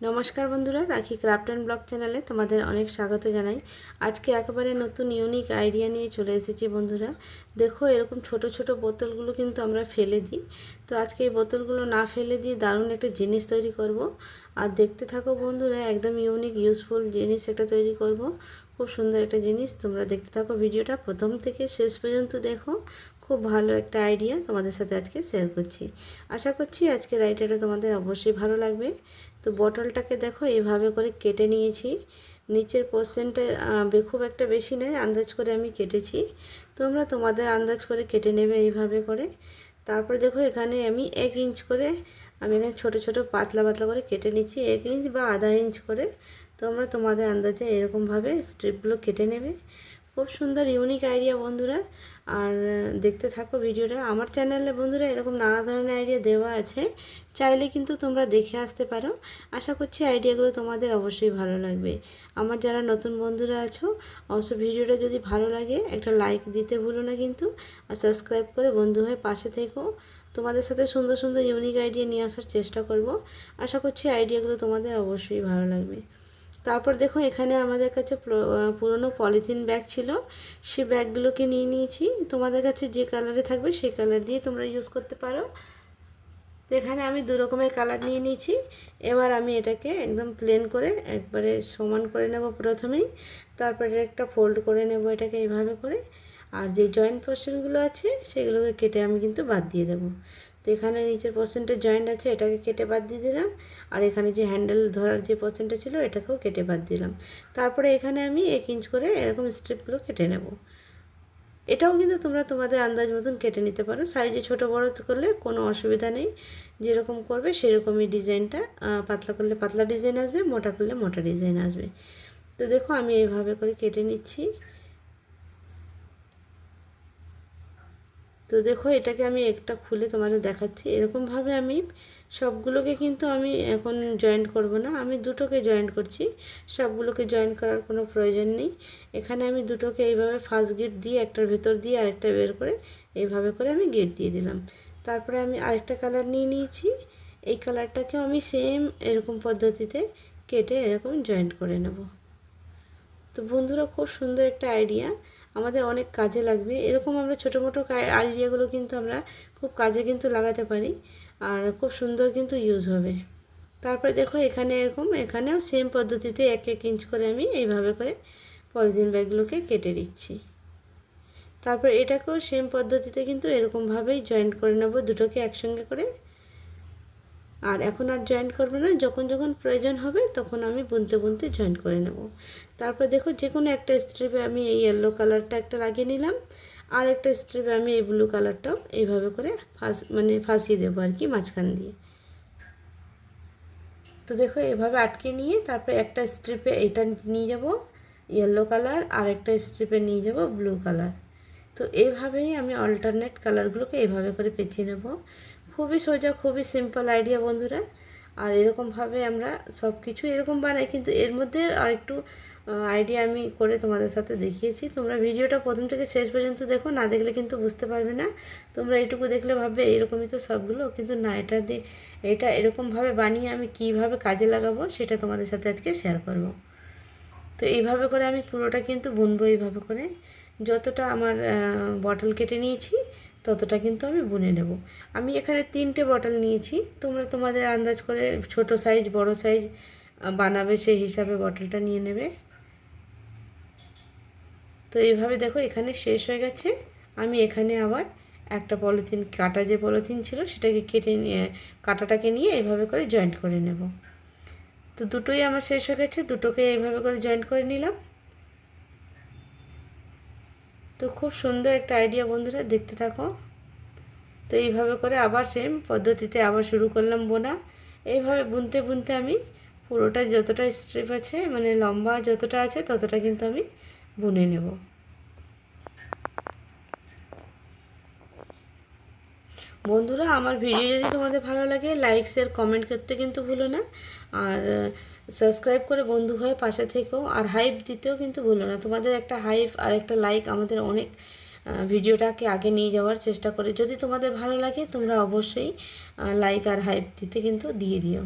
নমস্কার বন্ধুরা, রাখি ক্রাফট অ্যান্ড ব্লগ চ্যানেলে তোমাদের অনেক স্বাগত জানাই। আজকে একেবারে নতুন ইউনিক আইডিয়া নিয়ে চলে এসেছি বন্ধুরা। দেখো, এরকম ছোট ছোট বোতলগুলো কিন্তু আমরা ফেলে দিই। তো আজকে এই বোতলগুলো না ফেলে দিয়ে দারুণ একটা জিনিস তৈরি করব। আর দেখতে থাকো বন্ধুরা, একদম ইউনিক ইউজফুল জিনিস একটা তৈরি করব। খুব সুন্দর একটা জিনিস, তোমরা দেখতে থাকো ভিডিওটা প্রথম থেকে শেষ পর্যন্ত দেখো। খুব ভালো একটা আইডিয়া তোমাদের সাথে আজকে শেয়ার করছি। আশা করছি আজকের আইডিয়াটা তোমাদের অবশ্যই ভালো লাগবে। তো বটলটাকে দেখো এভাবে করে কেটে নিয়েছি। নিচের পোর্শনটা খুব একটা বেশি নয়, আন্দাজ করে আমি কেটেছি। তোমরা তোমাদের আন্দাজ করে কেটে নেবে এইভাবে করে। তারপরে দেখো এখানে আমি 1 ইঞ্চ করে আমি এখানে ছোট ছোট পাতলা পাতলা করে কেটে নিচ্ছি, 1 ইঞ্চ বা আধা ইঞ্চ করে। তোমরা তোমাদের আন্দাজে এরকমভাবে স্ট্রিপগুলো কেটে নেবে। খুব সুন্দর ইউনিক আইডিয়া বন্ধুরা। আর দেখতে থাকো ভিডিওটা। আমার চ্যানেলে বন্ধুরা এরকম নানা ধরনের আইডিয়া দেওয়া আছে, চাইলে কিন্তু তোমরা দেখে আসতে পারো। আশা করছি আইডিয়াগুলো তোমাদের অবশ্যই ভালো লাগবে। আমার যারা নতুন বন্ধুরা আছো, অবশ্যই ভিডিওটা যদি ভালো লাগে একটা লাইক দিতে ভুলো না কিন্তু। আর সাবস্ক্রাইব করে বন্ধু হয়ে পাশে থেকো। তোমাদের সাথে সুন্দর সুন্দর ইউনিক আইডিয়া নিয়ে আসার চেষ্টা করব। আশা করছি আইডিয়াগুলো তোমাদের অবশ্যই ভালো লাগবে। তারপর দেখো এখানে আমাদের কাছে পুরনো পলিথিন ব্যাগ ছিল, সেই ব্যাগগুলোকে নিয়ে নিয়েছি। তোমাদের কাছে যে কালারে থাকবে সেই কালার দিয়ে তোমরা ইউজ করতে পারো। তো এখানে আমি 2 রকমের কালার নিয়ে নিয়েছি। এবার আমি এটাকে একদম প্লেন করে একবারে সমান করে নেব প্রথমেই। তারপরে একটা ফোল্ড করে নেব এটাকে এইভাবে করে। আর যে জয়েন্ট পোর্শনগুলো আছে সেগুলোকে কেটে আমি কিন্তু বাদ দিয়ে দেবো। তো এখানে নিচের পোর্শনটা জয়েন্ট আছে, এটাকে কেটে বাদ দিয়ে দিলাম। আর এখানে যে হ্যান্ডেল ধরার যে পোর্শনটা ছিল এটাকেও কেটে বাদ দিলাম। তারপরে এখানে আমি 1 ইঞ্চ করে এরকম স্ট্রিপগুলো কেটে নেব। এটাও কিন্তু তোমরা তোমাদের আন্দাজ মতন কেটে নিতে পারো, সাইজে ছোট বড় করলে কোনো অসুবিধা নেই। যেরকম করবে সেরকমই ডিজাইনটা, পাতলা করলে পাতলা ডিজাইন আসবে, মোটা করলে মোটা ডিজাইন আসবে। তো দেখো আমি এইভাবে করে কেটে নিচ্ছি। তো দেখো এটাকে আমি একটা খুলে তোমাদের দেখাচ্ছি। এরকমভাবে আমি সবগুলোকে কিন্তু আমি এখন জয়েন্ট করব না, আমি দুটোকে জয়েন্ট করছি। সবগুলোকে জয়েন্ট করার কোনো প্রয়োজন নেই। এখানে আমি দুটোকে এইভাবে ফার্স্ট গিট দিয়ে একটার ভেতর দিয়ে আরেকটা বের করে এইভাবে করে আমি গিট দিয়ে দিলাম। তারপরে আমি আরেকটা কালার নিয়ে নিয়েছি। এই কালারটাকেও আমি সেম এরকম পদ্ধতিতে কেটে এরকম জয়েন্ট করে নেব। তো বন্ধুরা, খুব সুন্দর একটা আইডিয়া, আমাদের অনেক কাজে লাগবে। এরকম আমরা ছোটো মোটো আইডিয়াগুলো কিন্তু আমরা খুব কাজে কিন্তু লাগাতে পারি। আর খুব সুন্দর কিন্তু ইউজ হবে। তারপরে দেখো এখানে এখানেও সেম পদ্ধতিতে 1 ইঞ্চ করে আমি এইভাবে করে পলিথিন ব্যাগগুলোকে কেটে দিচ্ছি। তারপর এটাকেও সেম পদ্ধতিতে কিন্তু এরকমভাবেই জয়েন্ট করে নেব দুটোকে একসঙ্গে করে। আর এখন আর জয়েন্ট করব না, যখন যখন প্রয়োজন হবে তখন আমি বুনতে বুনতে জয়েন্ট করে নেব। তারপর দেখো যে কোনো একটা স্ট্রিপে আমি এই ইয়েলো কালারটা একটা লাগিয়ে নিলাম, আর একটা স্ট্রিপে আমি এই ব্লু কালারটাও এইভাবে করে ফাঁসিয়ে দেবো আর কি, মাঝখান দিয়ে। তো দেখো এভাবে আটকে নিয়ে তারপরে একটা স্ট্রিপে এইটা নিয়ে যাব ইয়েলো কালার, আর একটা স্ট্রিপে নিয়ে যাব ব্লু কালার। তো এইভাবেই আমি অল্টারনেট কালারগুলোকে এইভাবে করে পেঁচিয়ে নেব। খুবই সোজা, খুবই সিম্পল আইডিয়া বন্ধুরা। আর এরকমভাবে আমরা সব কিছু এরকম বানাই, কিন্তু এর মধ্যে আরেকটু আইডিয়া আমি করে তোমাদের সাথে দেখিয়েছি। তোমরা ভিডিওটা প্রথম থেকে শেষ পর্যন্ত দেখো, না দেখলে কিন্তু বুঝতে পারবে না। তোমরা এইটুকু দেখলে ভাববে এরকমই তো সবগুলো, কিন্তু না, এটা এরকমভাবে বানিয়ে আমি কিভাবে কাজে লাগাবো সেটা তোমাদের সাথে আজকে শেয়ার করব। তো এইভাবে করে আমি পুরোটা কিন্তু বুনবো। এইভাবে করে যতটা আমার বটল কেটে নিয়েছি ততটা কিন্তু আমি বুনে নেব। আমি এখানে 3টে বটল নিয়েছি, তোমরা তোমাদের আন্দাজ করে ছোট সাইজ বড় সাইজ বানাবে সেই হিসাবে বটলটা নিয়ে নেবে। তো এইভাবে দেখো এখানে শেষ হয়ে গেছে। আমি এখানে আবার একটা পলিথিন, কাটা যে পলিথিন ছিল সেটাকে কেটে নিয়ে কাটাটাকে নিয়ে এইভাবে করে জয়েন্ট করে নেব। তো দুটোই আমার শেষ হয়ে গেছে, দুটোকে এইভাবে করে জয়েন্ট করে নিলাম। তো খুব সুন্দর একটা আইডিয়া বন্ধুরা, দেখতে থাকো। তো এইভাবে করে আবার সেম পদ্ধতিতে আবার শুরু করলাম বোনা। এইভাবে বুনতে বুনতে আমি পুরোটা যতটা স্ট্রিপ আছে লম্বা যতটা আছে ততটা কিন্তু আমি বুনে নেব। বন্ধুরা, আমার ভিডিও যদি তোমাদের ভালো লাগে লাইক শেয়ার কমেন্ট করতে কিন্তু ভুলো না। আর সাবস্ক্রাইব করে বন্ধু হয়ে পাশে থেকেও, আর হাইপ দিতেও কিন্তু ভুলো না। তোমাদের একটা হাইপ আর একটা লাইক আমাদের অনেক ভিডিওটাকে আগে নিয়ে যাওয়ার চেষ্টা করে। যদি তোমাদের ভালো লাগে তোমরা অবশ্যই লাইক আর হাইপ দিতে কিন্তু দিয়ে দিও।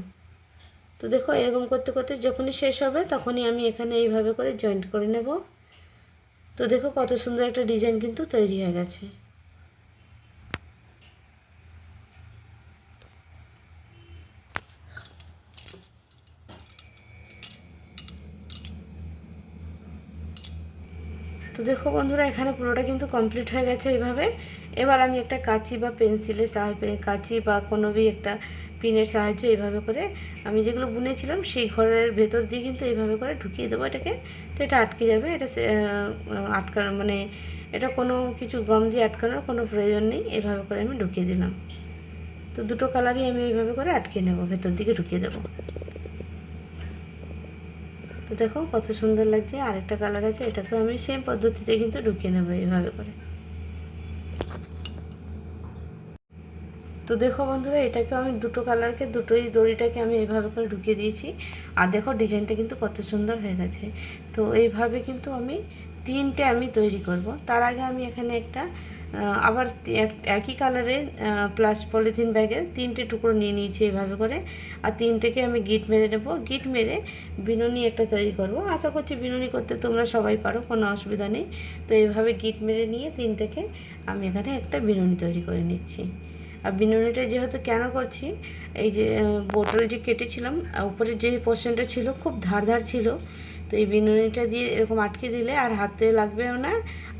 তো দেখো এরকম করতে করতে যখনই শেষ হবে তখনই আমি এখানে এইভাবে করে জয়েন্ট করে নেব। তো দেখো কত সুন্দর একটা ডিজাইন কিন্তু তৈরি হয়ে গেছে। তো দেখো বন্ধুরা এখানে পুরোটা কিন্তু কমপ্লিট হয়ে গেছে এইভাবে। এবার আমি একটা কাঁচি বা পেন্সিলের সাহায্যে, কাঁচি বা কোনো একটা পিনের সাহায্যে এইভাবে করে আমি যেগুলো বুনেছিলাম সেই ঘরের ভেতর দিয়ে কিন্তু এইভাবে করে ঢুকিয়ে দেবো এটাকে। তো এটা আটকে যাবে, এটা আটকানো মানে এটা কোনো কিছু গম দিয়ে আটকানোর কোনো প্রয়োজন নেই। এইভাবে করে আমি ঢুকিয়ে দিলাম। তো দুটো কালারই আমি এইভাবে করে আটকে নেব, ভেতর দিকে ঢুকিয়ে দেবো। তো দেখো কত সুন্দর লাগছে। আরেকটা কালার আছে, এটাকেও আমি সেম পদ্ধতিতে কিন্তু ঢুকিয়ে নেবো এইভাবে করে। তো দেখো বন্ধুরা এটাকে আমি দুটো কালারকে দুটোই দড়িটাকে আমি এইভাবে করে ঢুকিয়ে দিয়েছি। আর দেখো ডিজাইনটা কিন্তু কত সুন্দর হয়ে গেছে। তো এইভাবে কিন্তু আমি তিনটে আমি তৈরি করব। তার আগে আমি এখানে একটা আবার একই কালারের প্লাস পলিথিন ব্যাগের তিনটে টুকরো নিয়ে নিয়েছি এইভাবে করে। আর তিনটেকে আমি গিট মেরে নেব। গিট মেরে বিনুনি একটা তৈরি করব। আশা করছি বিনুনি করতে তোমরা সবাই পারো, কোনো অসুবিধা নেই। তো এইভাবে গিট মেরে নিয়ে তিনটেকে আমি এখানে একটা বিনুনি তৈরি করে নিচ্ছি। আর বিনুনিটা যেহেতু কেন করছি, এই যে বোতল যে কেটেছিলাম উপরে যে পোর্শনটা ছিল খুব ধার ছিল। তো এই বিনুনিটা দিয়ে এরকম আটকে দিলে আর হাতে লাগবেও না,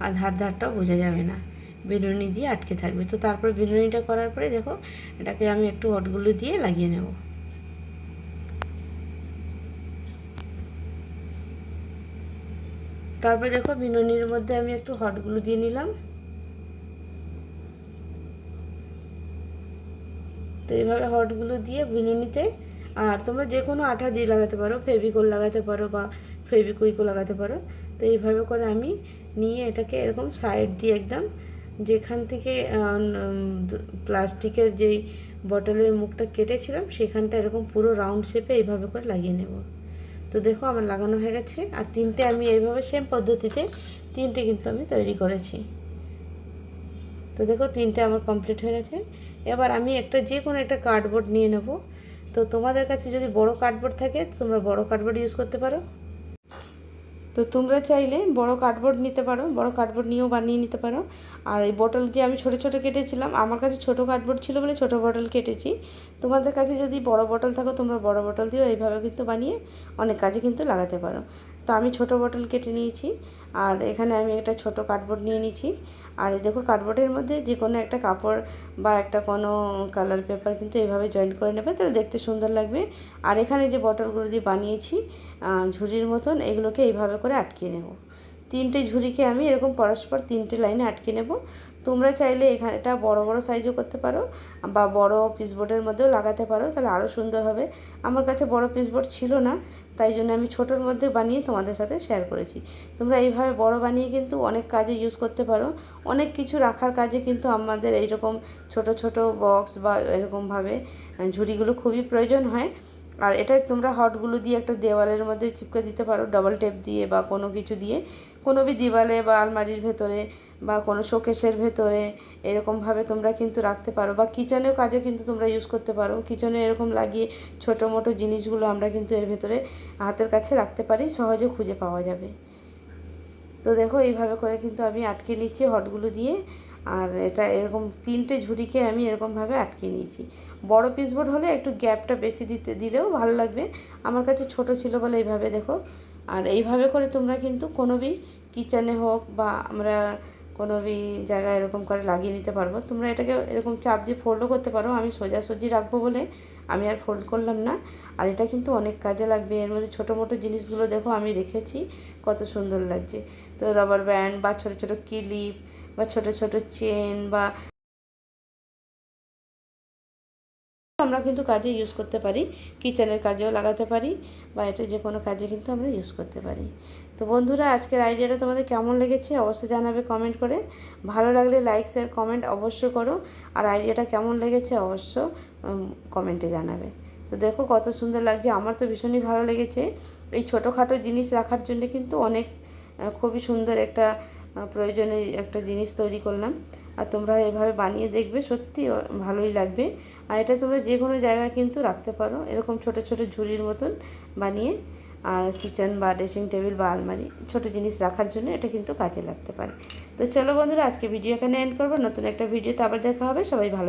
আর ধারটাও বোঝা যাবে না, বিনুনি দিয়ে আটকে থাকবে। তো তারপর বিনুনিটা করার পরে দেখো এটাকে আমি একটু হটগুলো দিয়ে লাগিয়ে নেব। তারপরে দেখো বিনুনির মধ্যে আমি একটু হটগুলো দিয়ে নিলাম। তো এইভাবে হটগুলো দিয়ে বিনুনিতে, আর তোমরা যে কোনো আঠা দিয়ে লাগাতে পারো, ফেভিকল লাগাতে পারো বা ফেভিকুইকও লাগাতে পারো। তো এইভাবে করে আমি নিয়ে এটাকে এরকম সাইড দিয়ে একদম যেখান থেকে প্লাস্টিকের যেই বটলের মুখটা কেটেছিলাম সেখানটা এরকম পুরো রাউন্ড শেপে এইভাবে করে লাগিয়ে নেব। তো দেখো আমার লাগানো হয়ে গেছে। আর তিনটে আমি এইভাবে সেম পদ্ধতিতে তিনটে কিন্তু আমি তৈরি করেছি। তো দেখো তিনটে আমার কমপ্লিট হয়ে গেছে। এবার আমি একটা যে কোনো একটা কার্ডবোর্ড নিয়ে নেব। তো তোমাদের কাছে যদি বড় কার্ডবোর্ড থাকে তোমরা বড় কার্ডবোর্ড ইউজ করতে পারো। তো তোমরা চাইলে বড় কার্ডবোর্ড নিতে পারো, বড় কার্ডবোর্ড নিয়েও বানিয়ে নিতে পারো। আর এই বোতল যে আমি ছোট ছোট কেটেছিলাম, আমার কাছে ছোট কার্ডবোর্ড ছিল বলে ছোট বোতল কেটেছি। তোমাদের কাছে যদি বড় বোতল থাকো তোমরা বড় বোতল দিয়েও এইভাবে কিন্তু বানিয়ে অনেক কাজে কিন্তু লাগাতে পারো। তো আমি ছোট বোতল কেটে নিয়েছি, আর এখানে আমি একটা ছোট কার্ডবোর্ড নিয়ে নিয়েছি। আর এই দেখো কার্ডবোর্ডের মধ্যে যে কোনো একটা কাপড় বা একটা কোনো কালার পেপার কিন্তু এইভাবে জয়েন্ট করে নেবে, তাহলে দেখতে সুন্দর লাগবে। আর এখানে যে বটলগুলো দিয়ে বানিয়েছি ঝুড়ির মতন, এগুলোকে এইভাবে করে আটকে নেব। তিনটে ঝুড়িকে আমি এরকম পরস্পর তিনটে লাইনে আটকে নেব। তোমরা চাইলে এখানেটা বড় বড় সাইজও করতে পারো বা বড় পিসবোর্ডের মধ্যেও লাগাতে পারো, তাহলে আরও সুন্দর হবে। আমার কাছে বড় পিসবোর্ড ছিল না, তাই জন্য আমি ছোটোর মধ্যে বানিয়ে তোমাদের সাথে শেয়ার করেছি। তোমরা এইভাবে বড় বানিয়ে কিন্তু অনেক কাজে ইউজ করতে পারো। অনেক কিছু রাখার কাজে কিন্তু আমাদের এইরকম ছোট ছোট বক্স বা এরকমভাবে ঝুড়িগুলো খুবই প্রয়োজন হয়। আর এটা তোমরা হটগুলো দিয়ে একটা দেওয়ালের মধ্যে চিপকে দিতে পারো ডবল টেপ দিয়ে বা কোনো কিছু দিয়ে, কোনো দেওয়ালে বা আলমারির ভেতরে বা কোনো শোকেসের ভেতরে এরকমভাবে তোমরা কিন্তু রাখতে পারো। বা কিচেনেও কাজে কিন্তু তোমরা ইউজ করতে পারো। কিচেনে এরকম লাগিয়ে ছোটো মোটো জিনিসগুলো আমরা কিন্তু এর ভেতরে হাতের কাছে রাখতে পারি, সহজে খুঁজে পাওয়া যাবে। তো দেখো এইভাবে করে কিন্তু আমি আটকে নিচ্ছি হটগুলো দিয়ে। আর এটা এরকম তিনটে ঝুড়িকে আমি এরকমভাবে আটকে নিয়েছি। বড় পিসবোর্ড হলে একটু গ্যাপটা বেশি দিলেও ভালো লাগবে, আমার কাছে ছোট ছিল বলে এইভাবে দেখো। আর এইভাবে করে তোমরা কিন্তু কোনো কিচেনে হোক বা আমরা কোনো জায়গায় এরকম করে লাগিয়ে নিতে পারবো। তোমরা এটাকে এরকম চাপ দিয়ে ফোল্ডও করতে পারো। আমি সোজাসুজি রাখবো বলে আমি আর ফোল্ড করলাম না। আর এটা কিন্তু অনেক কাজে লাগবে। এর মধ্যে ছোটো মোটো জিনিসগুলো দেখো আমি রেখেছি, কত সুন্দর লাগছে। তো রাবার ব্যান্ড বা ছোটো ছোটো ক্লিপ বা ছোটো ছোটো চেন বা আমরা কিন্তু কাজে ইউজ করতে পারি, কিচেনের কাজেও লাগাতে পারি বা এটা যে কোনো কাজে কিন্তু আমরা ইউজ করতে পারি। তো বন্ধুরা আজকের আইডিয়াটা তোমাদের কেমন লেগেছে অবশ্যই জানাবে কমেন্ট করে। ভালো লাগলে লাইক শেয়ার কমেন্ট অবশ্যই করো। আর আইডিয়াটা কেমন লেগেছে অবশ্য কমেন্টে জানাবে। তো দেখো কত সুন্দর লাগছে, আমার তো ভীষণই ভালো লেগেছে। এই ছোটোখাটো জিনিস রাখার জন্য কিন্তু অনেক খুবই সুন্দর একটা প্রয়োজনে একটা জিনিস তৈরি করলাম। আর তোমরা এভাবে বানিয়ে দেখবে, সত্যি ভালোই লাগবে। আর এটা তোমরা যে কোনো জায়গায় কিন্তু রাখতে পারো, এরকম ছোট ছোট ঝুড়ির মতন বানিয়ে। আর কিচেন বা ড্রেসিং টেবিল বা আলমারি ছোট জিনিস রাখার জন্য এটা কিন্তু কাজে লাগতে পারে। তো চলো বন্ধুরা, আজকে ভিডিও এখানে এন্ড করবো। নতুন একটা ভিডিওতে আবার দেখা হবে। সবাই ভালো